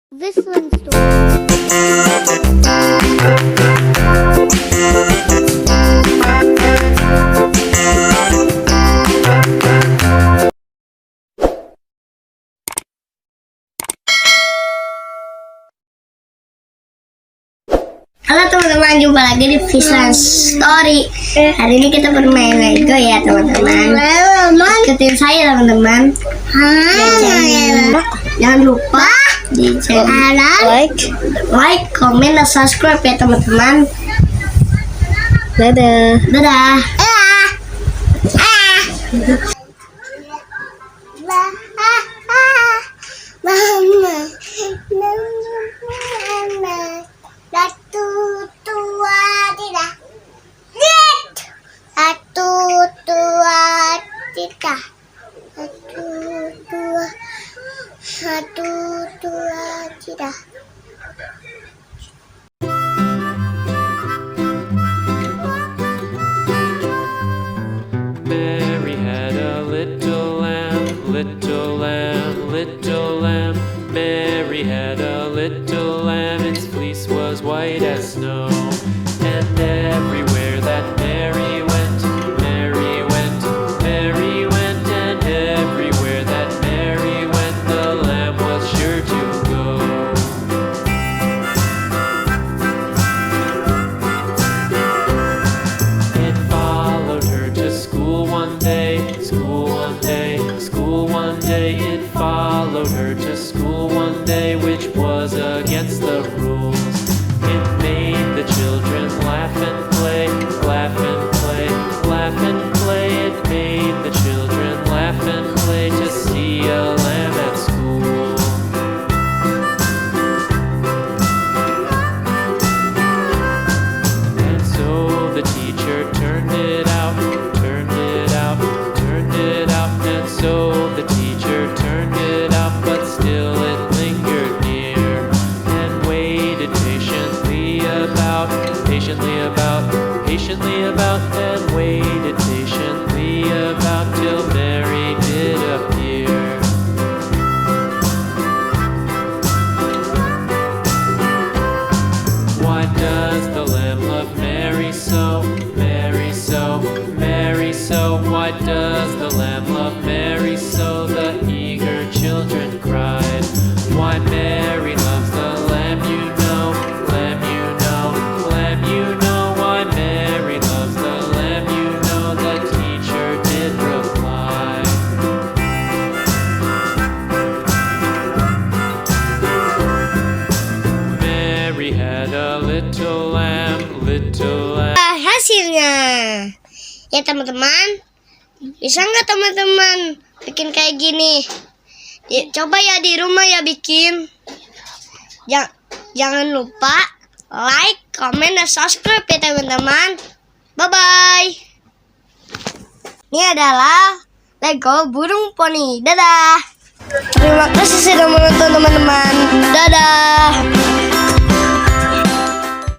This one story. Halo teman-teman, jumpa lagi di Vision Story. Hari ini kita bermain Lego ya teman-teman. Ikutin saya teman-teman. Jangan lupa di channel like, comment, dan subscribe ya teman-teman. Dadah. Dadah. Satu, dua, tiga. Mary had a little lamb, little lamb, little lamb. Mary had a little lamb, its fleece was white as snow. And everywhere that Mary went, Mary went, Mary went. And everywhere that Mary went, the lamb was sure to go. It followed her to school one day, school one day, school one day. It followed her to school one day, which was against the rules. It made the children laugh and play, laugh and play, laugh and play. It made the children laugh and play to see a lamb at school. And so the teacher turned it out, turned it out, turned it out. And so the teacher turned it out, but still it lingered near and waited patiently about, patiently about, patiently about, and waited patiently about till Mary did appear. Why does the lamb love Mary so, Mary so, Mary so? Why does the lamb love Mary so? The eager children cried. Why Mary loves the lamb, you know, lamb, you know, lamb, you know. Why Mary loves the lamb, you know, the teacher did reply. Mary had a little lamb, little lamb. Hasilnya ya teman-teman, bisa nggak teman-teman bikin kayak gini? Coba ya di rumah ya bikin. Jangan lupa like, comment, dan subscribe ya teman-teman. Bye bye. Ini adalah Lego burung poni. Dadah. Terima kasih sudah menonton teman-teman. Dadah.